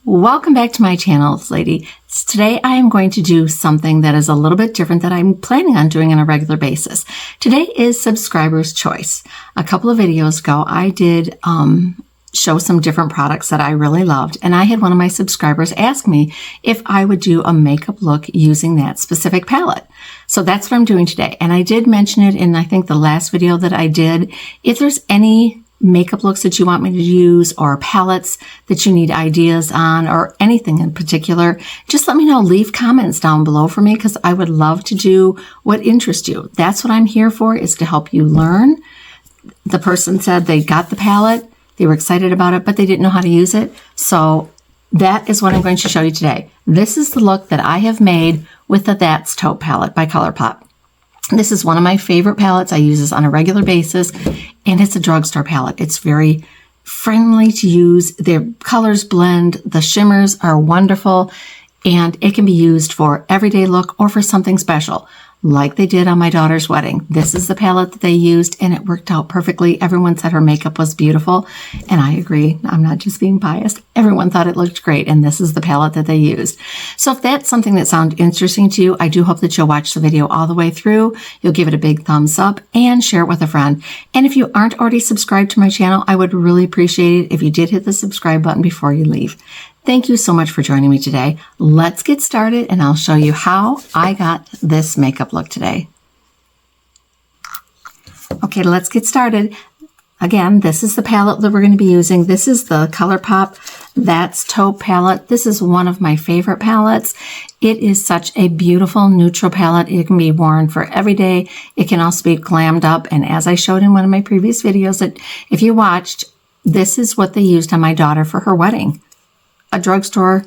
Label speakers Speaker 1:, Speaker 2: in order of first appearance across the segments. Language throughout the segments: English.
Speaker 1: Welcome back to my channel, lady. Today I am going to do something that is a little bit different that I'm planning on doing on a regular basis. Today is subscriber's choice. A couple of videos ago, I did show some different products that I really loved, and I had one of my subscribers ask me if I would do a makeup look using that specific palette. So that's what I'm doing today, and I did mention it in, I think, the last video that I did. If there's any makeup looks that you want me to use, or palettes that you need ideas on, or anything in particular, just let me know. Leave comments down below for me, because I would love to do what interests you. That's what I'm here for, is to help you learn. The person said they got the palette, they were excited about it, but they didn't know how to use it. So that is what I'm going to show you today. This is the look that I have made with the That's Taupe palette by ColourPop. This is one of my favorite palettes. I use this on a regular basis, and it's a drugstore palette. It's very friendly to use. Their colors blend. The shimmers are wonderful, and it can be used for everyday look or for something special, like they did on my daughter's wedding. This is the palette that they used, and it worked out perfectly. Everyone said her makeup was beautiful, and I agree. I'm not just being biased. Everyone thought it looked great, and this is the palette that they used. So if that's something that sounds interesting to you, I do hope that you'll watch the video all the way through. You'll give it a big thumbs up and share it with a friend. And if you aren't already subscribed to my channel, I would really appreciate it if you did hit the subscribe button before you leave. Thank you so much for joining me today. Let's get started, and I'll show you how I got this makeup look today. Okay, let's get started. Again, this is the palette that we're going to be using. This is the ColourPop That's Taupe palette. This is one of my favorite palettes. It is such a beautiful neutral palette. It can be worn for every day. It can also be glammed up. And as I showed in one of my previous videos, that if you watched, this is what they used on my daughter for her wedding. A drugstore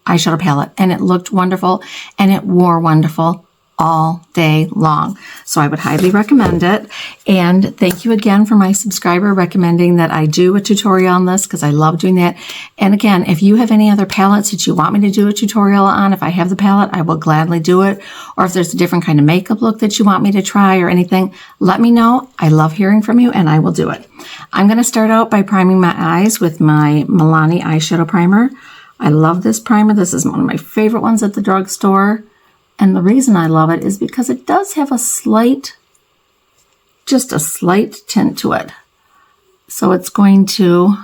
Speaker 1: eyeshadow palette, and it looked wonderful, and it wore wonderful all day long. So I would highly recommend it. And thank you again for my subscriber recommending that I do a tutorial on this, because I love doing that. And again, if you have any other palettes that you want me to do a tutorial on, if I have the palette, I will gladly do it. Or if there's a different kind of makeup look that you want me to try or anything, let me know. I love hearing from you, and I will do it. I'm going to start out by priming my eyes with my Milani eyeshadow primer. I love this primer. This is one of my favorite ones at the drugstore. And the reason I love it is because it does have a slight, just a slight tint to it. So it's going to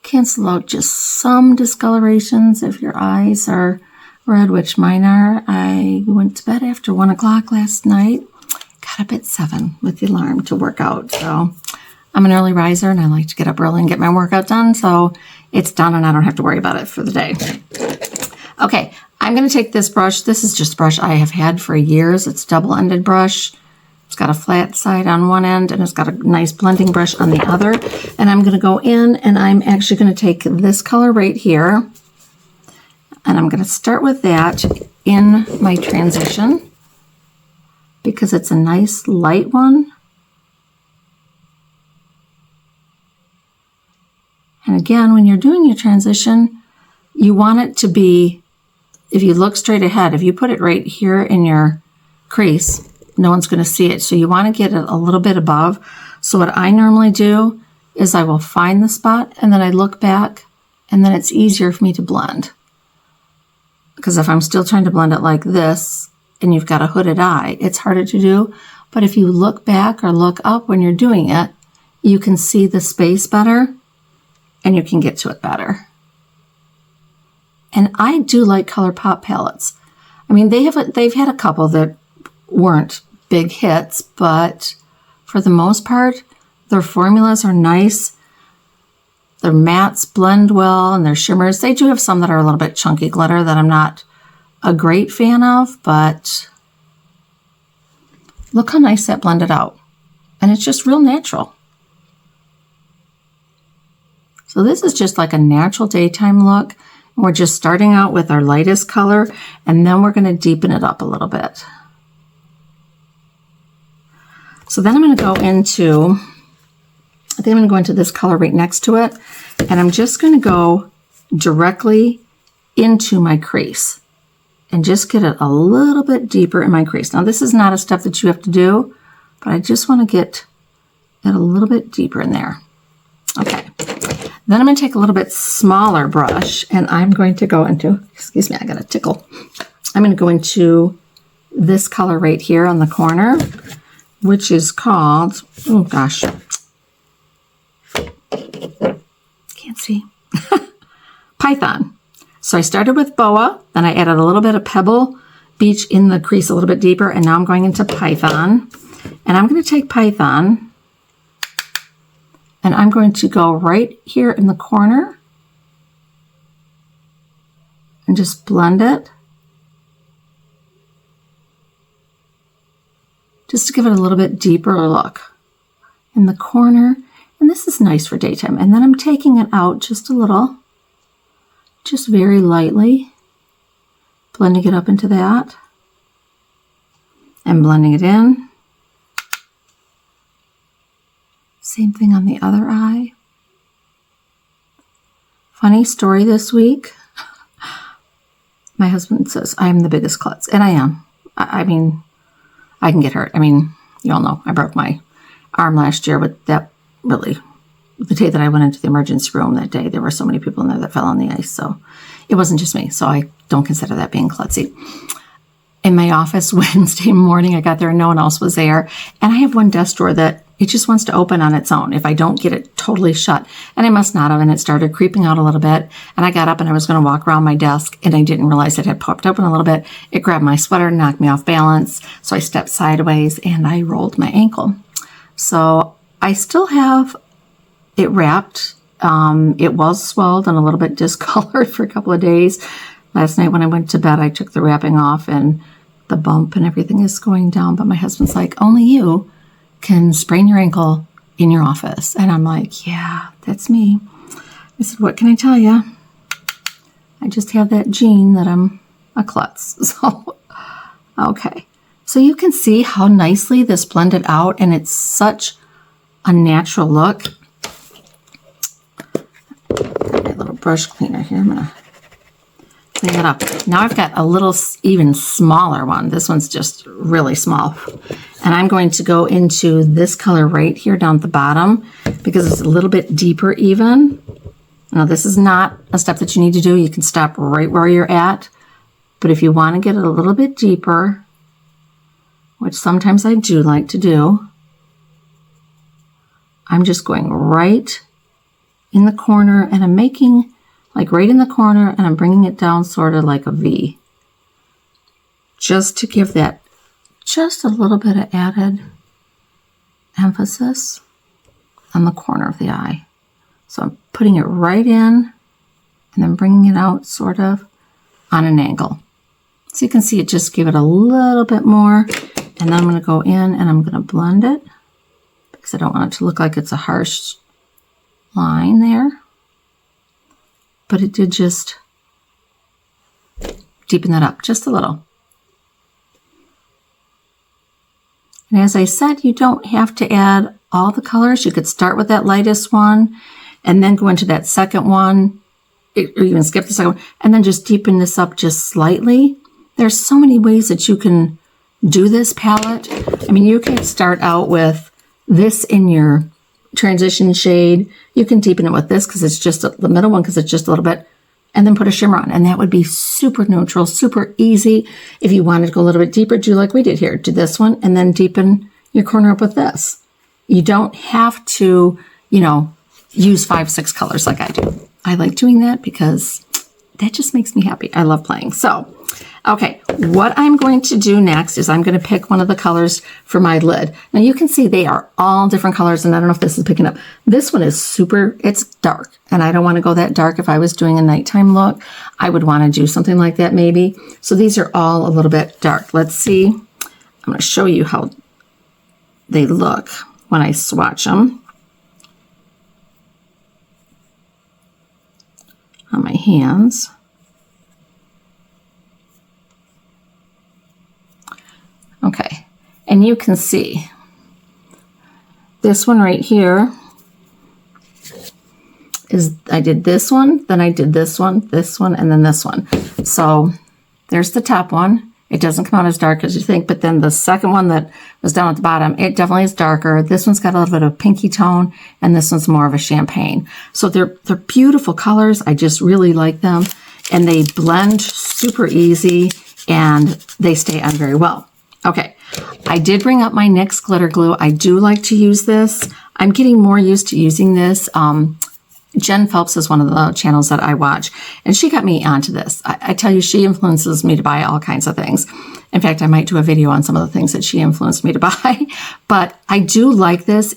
Speaker 1: cancel out just some discolorations if your eyes are red, which mine are. I went to bed after 1 o'clock last night. Got up at 7 with the alarm to work out. So I'm an early riser, and I like to get up early and get my workout done. So it's done, and I don't have to worry about it for the day. Okay, I'm going to take this brush. This is just a brush I have had for years. It's a double-ended brush. It's got a flat side on one end, and it's got a nice blending brush on the other. And I'm going to go in, and I'm actually going to take this color right here, and I'm going to start with that in my transition, because it's a nice light one. And again, when you're doing your transition, you want it to be, if you look straight ahead, if you put it right here in your crease, no one's going to see it. So you want to get it a little bit above. So what I normally do is I will find the spot, and then I look back, and then it's easier for me to blend. Because if I'm still trying to blend it like this, and you've got a hooded eye, it's harder to do. But if you look back or look up when you're doing it, you can see the space better, and you can get to it better. And I do like ColourPop palettes. I mean, they've had a couple that weren't big hits, but for the most part, their formulas are nice. Their mattes blend well, and their shimmers, they do have some that are a little bit chunky glitter that I'm not a great fan of, but look how nice that blended out. And it's just real natural. So this is just like a natural daytime look. We're just starting out with our lightest color, and then we're going to deepen it up a little bit. So then I'm going to go into, I think I'm going to go into this color right next to it, and I'm just going to go directly into my crease and just get it a little bit deeper in my crease. Now this is not a step that you have to do, but I just want to get it a little bit deeper in there. Okay. Then I'm going to take a little bit smaller brush, and I'm going to go into, excuse me, I got a tickle. I'm going to go into this color right here on the corner, which is called, oh gosh, can't see, Python. So I started with Boa, then I added a little bit of Pebble Beach in the crease a little bit deeper, and now I'm going into Python. And I'm going to take Python, and I'm going to go right here in the corner and just blend it. Just to give it a little bit deeper look in the corner. And this is nice for daytime. And then I'm taking it out just a little, just very lightly, blending it up into that and blending it in. Same thing on the other eye. Funny story this week. My husband says I am the biggest klutz, and I am. I mean, I can get hurt. I mean, you all know I broke my arm last year, but that really, the day that I went into the emergency room that day, there were so many people in there that fell on the ice. So it wasn't just me. So I don't consider that being klutzy. In my office Wednesday morning, I got there and no one else was there. And I have one desk drawer that it just wants to open on its own if I don't get it totally shut. And I must not have, and it started creeping out a little bit. And I got up and I was going to walk around my desk, and I didn't realize it had popped open a little bit. It grabbed my sweater and knocked me off balance. So I stepped sideways and I rolled my ankle. So I still have it wrapped. It was swelled and a little bit discolored for a couple of days. Last night when I went to bed, I took the wrapping off and the bump and everything is going down. But my husband's like, only you can sprain your ankle in your office. And I'm like, yeah, that's me. I said, what can I tell you? I just have that gene that I'm a klutz. So, okay. So you can see how nicely this blended out, and it's such a natural look. Got my little brush cleaner here. I'm going to clean it up. Now I've got a little even smaller one. This one's just really small. And I'm going to go into this color right here down at the bottom because it's a little bit deeper even. Now this is not a step that you need to do. You can stop right where you're at. But if you want to get it a little bit deeper, which sometimes I do like to do, I'm just going right in the corner, and I'm making like right in the corner, and I'm bringing it down sort of like a V, just to give that just a little bit of added emphasis on the corner of the eye. So I'm putting it right in and then bringing it out sort of on an angle. So you can see it just give it a little bit more, and then I'm going to go in and I'm going to blend it because I don't want it to look like it's a harsh line there. But it did just deepen that up just a little. And as I said, you don't have to add all the colors. You could start with that lightest one and then go into that second one, or even skip the second one, and then just deepen this up just slightly. There's so many ways that you can do this palette. I mean, you can start out with this in your transition shade. You can deepen it with this because it's just the middle one because it's just a little bit, and then put a shimmer on, and that would be super neutral, super easy. If you wanted to go a little bit deeper, do like we did here. Do this one and then deepen your corner up with this. You don't have to, you know, use 5, 6 colors like I do. I like doing that because that just makes me happy. I love playing. So, okay, what I'm going to do next is I'm going to pick one of the colors for my lid. Now you can see they are all different colors, and I don't know if this is picking up. This one is super, it's dark, and I don't want to go that dark. If I was doing a nighttime look, I would want to do something like that maybe. So these are all a little bit dark. Let's see. I'm going to show you how they look when I swatch them on my hands. Okay, and you can see this one right here is, I did this one, then I did this one, and then this one. So there's the top one, It doesn't come out as dark as you think, but then the second one that was down at the bottom, it definitely is darker. This one's got a little bit of pinky tone, and this one's more of a champagne. So they're beautiful colors. I just really like them, and they blend super easy, and they stay on very well. Okay, I did bring up my NYX glitter glue. I do like to use this. I'm getting more used to using this. Jen Phelps is one of the channels that I watch, and she got me onto this. I tell you, she influences me to buy all kinds of things. In fact, I might do a video on some of the things that she influenced me to buy, but I do like this.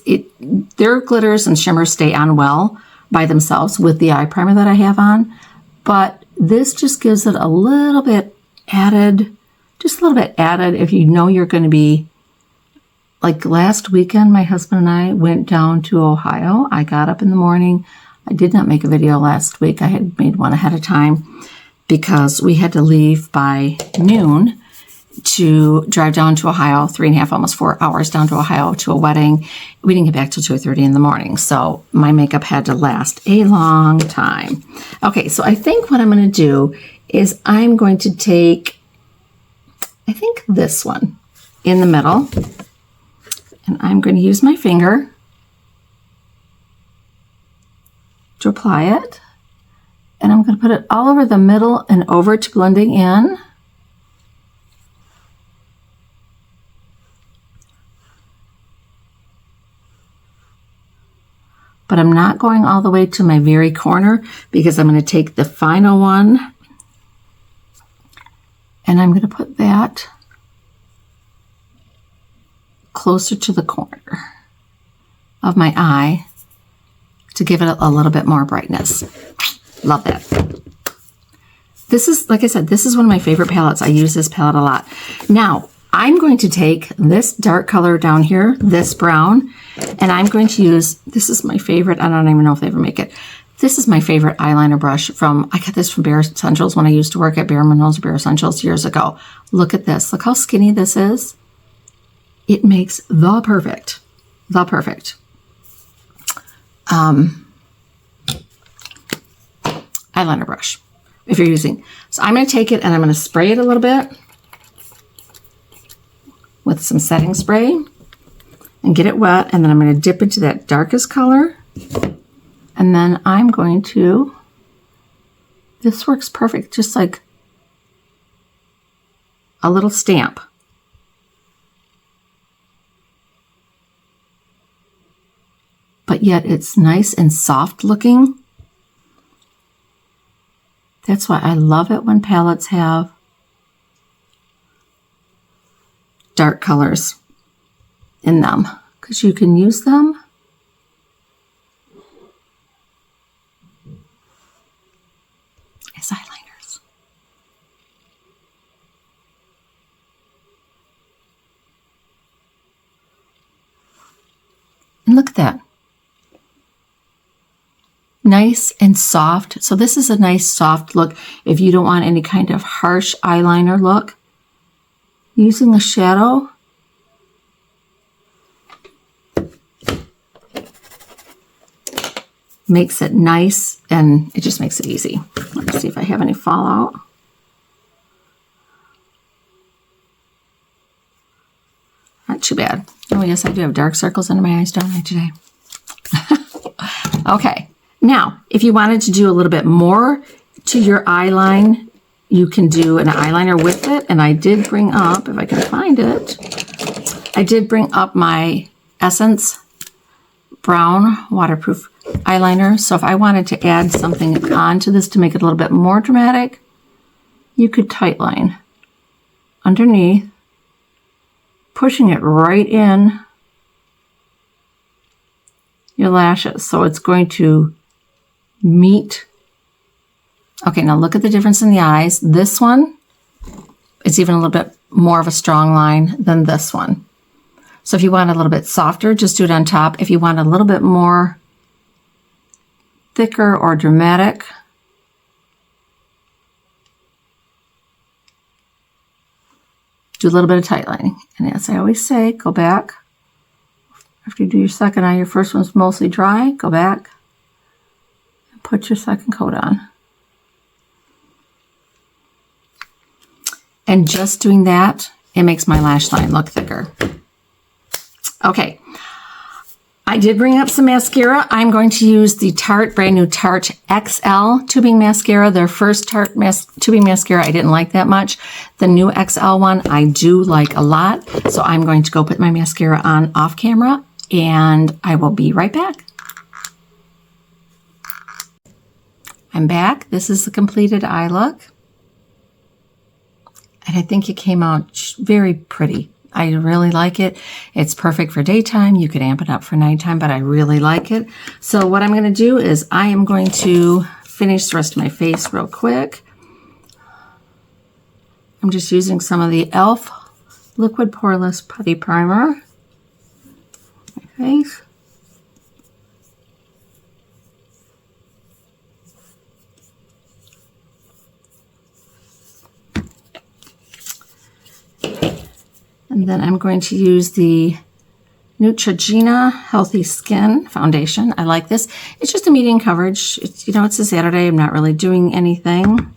Speaker 1: Their glitters and shimmers stay on well by themselves with the eye primer that I have on, but this just gives it a little bit added, just a little bit added if you know you're going to be, like last weekend, my husband and I went down to Ohio. I got up in the morning. I did not make a video last week. I had made one ahead of time because we had to leave by noon to drive down to Ohio, 3.5, almost 4 hours down to Ohio to a wedding. We didn't get back till 2:30 in the morning, so my makeup had to last a long time. Okay, so I think what I'm going to do is I'm going to take, I think this one in the middle, and I'm going to use my finger to apply it, and I'm going to put it all over the middle and over to blending in. But I'm not going all the way to my very corner because I'm going to take the final one and I'm going to put that closer to the corner of my eye to give it a little bit more brightness. Love that. This is, like I said, this is one of my favorite palettes. I use this palette a lot. Now, I'm going to take this dark color down here, this brown, and I'm going to use, this is my favorite, I don't even know if they ever make it. This is my favorite eyeliner brush from, I got this from Bare Essentials when I used to work at Bare Minerals, Bare Essentials years ago. Look at this. Look how skinny this is. It makes the perfect eyeliner brush if you're using. So I'm going to take it and I'm going to spray it a little bit with some setting spray and get it wet, and then I'm going to dip into that darkest color, and then I'm going to, this works perfect, just like a little stamp. But yet it's nice and soft looking. That's why I love it when palettes have dark colors in them, because you can use them as eyeliners. And look at that. Nice and soft. So this is a nice soft look if you don't want any kind of harsh eyeliner look. Using a shadow, makes it nice and it just makes it easy. Let's see if I have any fallout. Not too bad. Oh yes, I do have dark circles under my eyes, don't I, today? Okay. Now, if you wanted to do a little bit more to your eyeline, you can do an eyeliner with it. And I did bring up, if I can find it, I did bring up my Essence Brown Waterproof Eyeliner. So if I wanted to add something onto this to make it a little bit more dramatic, you could tightline underneath, pushing it right in your lashes. So it's going to meet. Okay, now look at the difference in the eyes. This one, it's even a little bit more of a strong line than this one. So if you want a little bit softer, just do it on top. If you want a little bit more thicker or dramatic, do a little bit of tight lining. And as I always say, go back. After you do your second eye, your first one's mostly dry, go back and put your second coat on. And just doing that, it makes my lash line look thicker. Okay. I did bring up some mascara. I'm going to use the Tarte, brand new Tarte XL tubing mascara. Their first Tarte tubing mascara I didn't like that much. The new XL one I do like a lot. So I'm going to go put my mascara on off camera and I will be right back. I'm back. This is the completed eye look. And I think it came out very pretty. I really like it. It's perfect for daytime. You could amp it up for nighttime, but I really like it. So what I'm going to do is I am going to finish the rest of my face real quick. I'm just using some of the e.l.f. Liquid Poreless Putty Primer. My face. And then I'm going to use the Neutrogena Healthy Skin Foundation. I like this. It's just a medium coverage. It's, you know, it's a Saturday. I'm not really doing anything.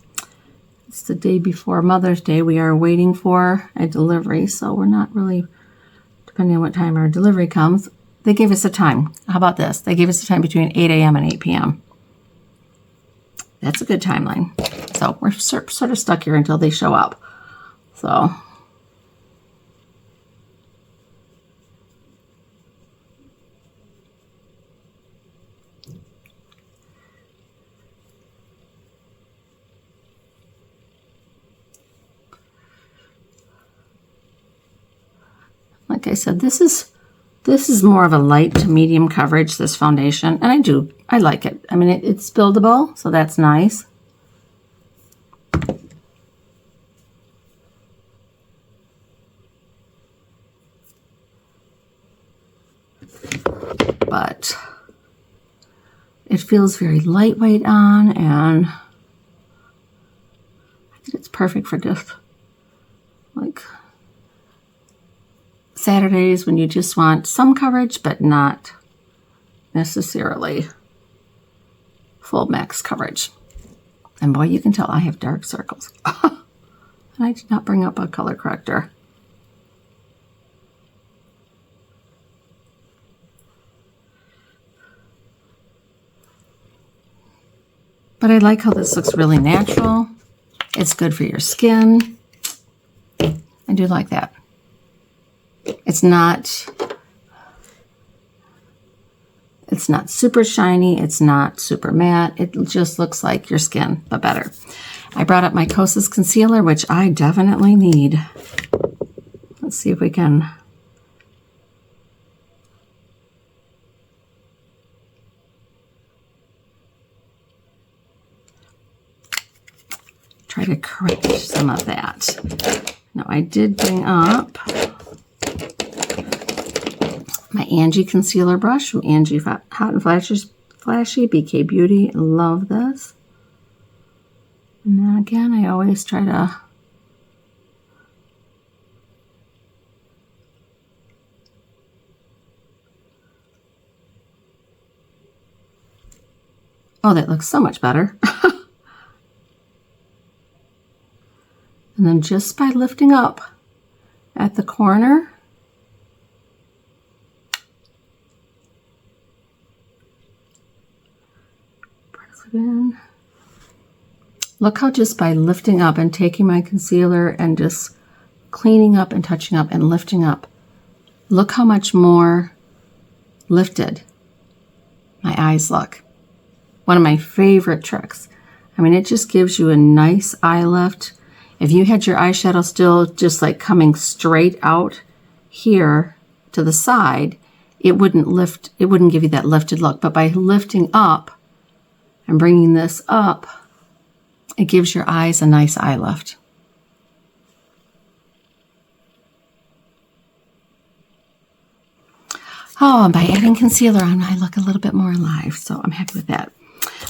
Speaker 1: It's the day before Mother's Day. We are waiting for a delivery, so we're not really, depending on what time our delivery comes. They gave us a time. How about this? They gave us a time between 8 a.m. and 8 p.m. That's a good timeline. So we're sort of stuck here until they show up. So... like I said, this is more of a light to medium coverage, this foundation, and I like it. I mean, it's buildable, so that's nice. But it feels very lightweight on, and I think it's perfect for just like Saturdays when you just want some coverage, but not necessarily full max coverage. And boy, you can tell I have dark circles. And I did not bring up a color corrector. But I like how this looks really natural. It's good for your skin. I do like that. It's not super shiny. It's not super matte. It just looks like your skin, but better. I brought up my Kosas concealer, which I definitely need. Let's see if we can. Try to correct some of that. Now I did bring up my Angie concealer brush from Angie Hot and Flashy BK Beauty. Love this. And then again, I always try to oh, that looks so much better. And then just by lifting up at the corner, press it in. Look how just by lifting up and taking my concealer and just cleaning up and touching up and lifting up, look how much more lifted my eyes look. One of my favorite tricks. I mean, it just gives you a nice eye lift. If you had your eyeshadow still just like coming straight out here to the side, it wouldn't lift, it wouldn't give you that lifted look. But by lifting up and bringing this up, it gives your eyes a nice eye lift. Oh, and by adding concealer on, I look a little bit more alive, so I'm happy with that.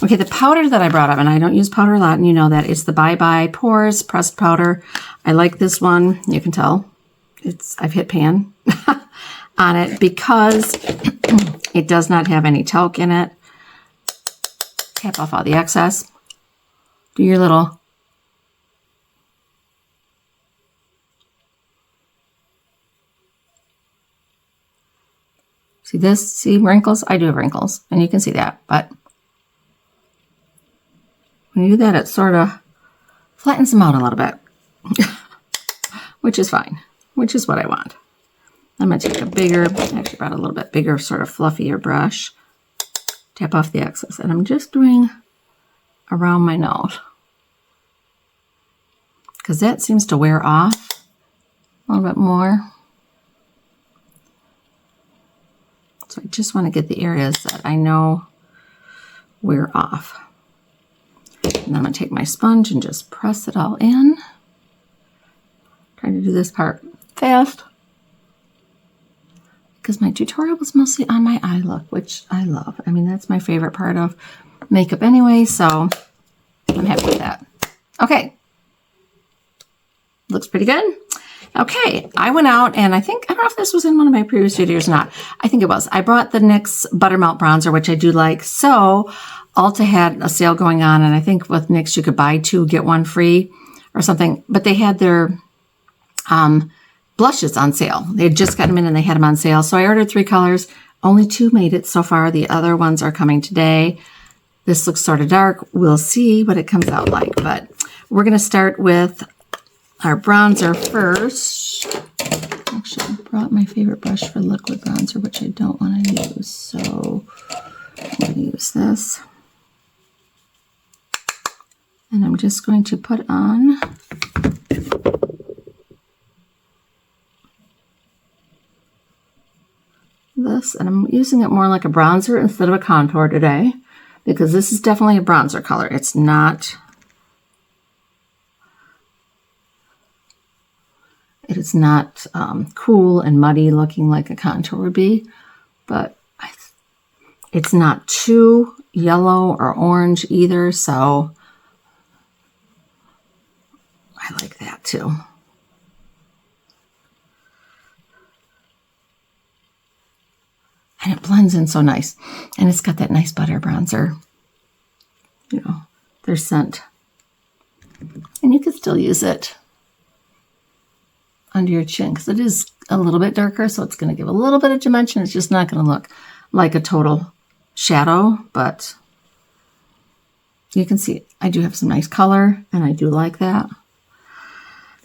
Speaker 1: Okay, the powder that I brought up, and I don't use powder a lot, and you know that, it's the Bye Bye Pores Pressed Powder. I like this one. You can tell. I've hit pan on it because it does not have any talc in it. Tap off all the excess. Do your little See this? See wrinkles? I do have wrinkles, and you can see that. But when you do that, it sort of flattens them out a little bit, which is fine, which is what I want. I'm going to take a bigger, actually about a little bit bigger, sort of fluffier brush, tap off the excess, and I'm just doing around my nose because that seems to wear off a little bit more. So I just want to get the areas that I know wear off. And then I'm going to take my sponge and just press it all in. Trying to do this part fast because my tutorial was mostly on my eye look, which I love. I mean, that's my favorite part of makeup anyway, so I'm happy with that. Okay. Looks pretty good. Okay, I went out and I don't know if this was in one of my previous videos or not. I think it was. I brought the NYX Buttermelt Bronzer, which I do like. So Ulta had a sale going on, and I think with NYX you could buy 2, get 1 free or something. But they had their blushes on sale. They had just gotten them in and they had them on sale. So I ordered 3 colors. Only 2 made it so far. The other ones are coming today. This looks sort of dark. We'll see what it comes out like. But we're going to start with our bronzer first. Actually, I brought my favorite brush for liquid bronzer, which I don't want to use. So I'm going to use this. And I'm just going to put on this. And I'm using it more like a bronzer instead of a contour today, because this is definitely a bronzer color. It's not... It is not cool and muddy looking like a contour would be, but it's not too yellow or orange either, so I like that too. And it blends in so nice. And it's got that nice butter bronzer, you know, their scent. And you can still use it under your chin because it is a little bit darker, so it's going to give a little bit of dimension. It's just not going to look like a total shadow, but you can see I do have some nice color, and I do like that.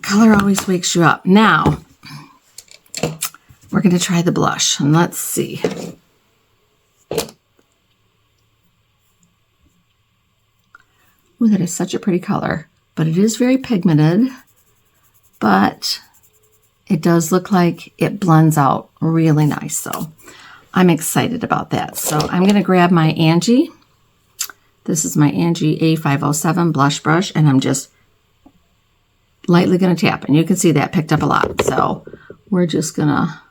Speaker 1: Color always wakes you up. Now, we're going to try the blush, and let's see. Ooh, that is such a pretty color, but it is very pigmented, but it does look like it blends out really nice, so I'm excited about that. So I'm going to grab my Angie. This is my Angie A507 blush brush, and I'm just lightly going to tap, and you can see that picked up a lot. So we're just going to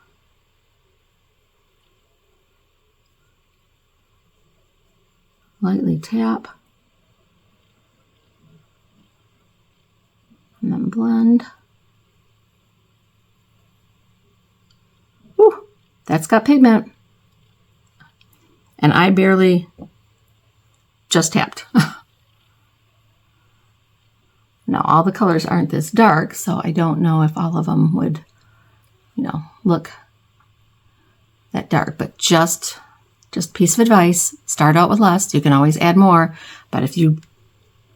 Speaker 1: lightly tap and then blend. Whew, that's got pigment. And I barely just tapped. Now, all the colors aren't this dark, so I don't know if all of them would, you know, look that dark. But just piece of advice, start out with less. You can always add more. But if you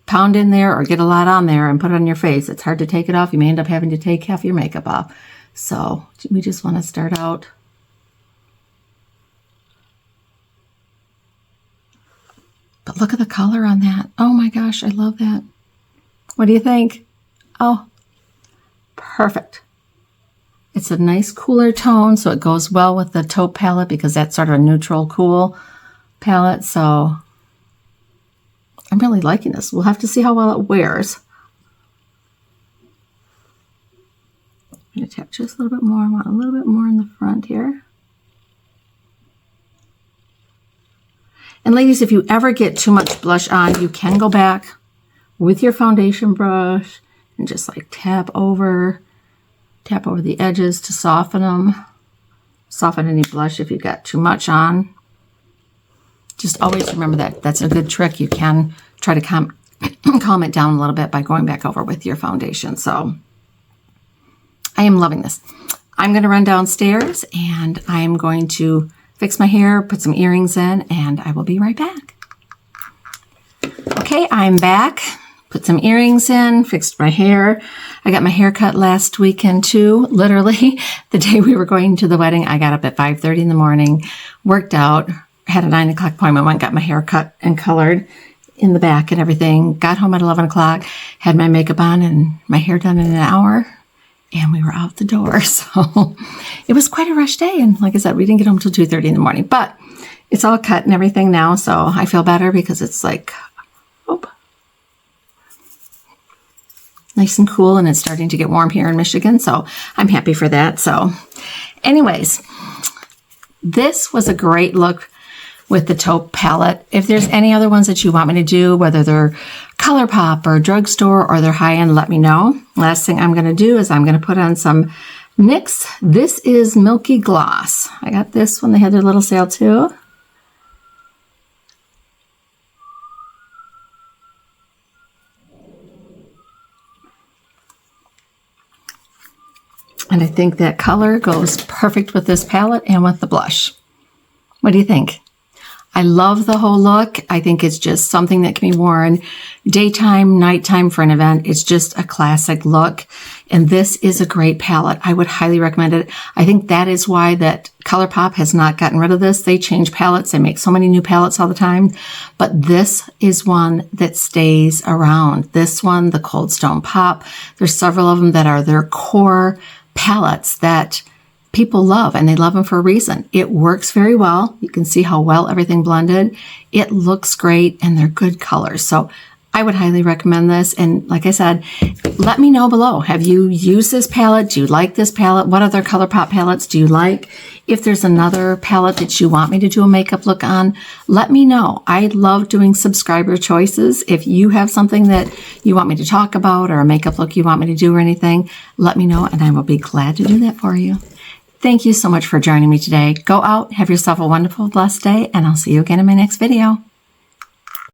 Speaker 1: pound in there or get a lot on there and put it on your face, it's hard to take it off. You may end up having to take half your makeup off. So we just want to start out. But look at the color on that. Oh my gosh, I love that. What do you think? Oh, perfect. It's a nice cooler tone, so it goes well with the taupe palette because that's sort of a neutral cool palette. So I'm really liking this. We'll have to see how well it wears. I'm going to tap just a little bit more. I want a little bit more in the front here. And ladies, if you ever get too much blush on, you can go back with your foundation brush and just like tap over the edges to soften them. Soften any blush if you got too much on. Just always remember that. That's a good trick. You can try to calm it down a little bit by going back over with your foundation. So I am loving this. I'm going to run downstairs and I'm going to fix my hair, put some earrings in, and I will be right back. Okay, I'm back. Put some earrings in, fixed my hair. I got my hair cut last weekend too. Literally, the day we were going to the wedding, I got up at 5:30 in the morning, worked out, had a 9 o'clock appointment, went, got my hair cut and colored in the back and everything. Got home at 11 o'clock, had my makeup on and my hair done in an hour, and we were out the door. So it was quite a rush day. And like I said, we didn't get home until 2:30 in the morning, but it's all cut and everything now. So I feel better because it's like, nice and cool, and it's starting to get warm here in Michigan, so I'm happy for that. So anyways, this was a great look with the taupe palette. If there's any other ones that you want me to do, whether they're ColourPop or drugstore or they're high-end, let me know. Last thing I'm going to do is I'm going to put on some NYX. This is Milky Gloss. I got this when they had their little sale too. And I think that color goes perfect with this palette and with the blush. What do you think? I love the whole look. I think it's just something that can be worn daytime, nighttime for an event. It's just a classic look. And this is a great palette. I would highly recommend it. I think that is why that ColourPop has not gotten rid of this. They change palettes. They make so many new palettes all the time. But this is one that stays around. This one, the Cold Stone Pop, there's several of them that are their core palettes that people love, and they love them for a reason. It works very well. You can see how well everything blended. It looks great, and they're good colors. So I would highly recommend this. And like I said, let me know below. Have you used this palette? Do you like this palette? What other ColourPop palettes do you like? If there's another palette that you want me to do a makeup look on, let me know. I love doing subscriber choices. If you have something that you want me to talk about or a makeup look you want me to do or anything, let me know, and I will be glad to do that for you. Thank you so much for joining me today. Go out, have yourself a wonderful, blessed day, and I'll see you again in my next video.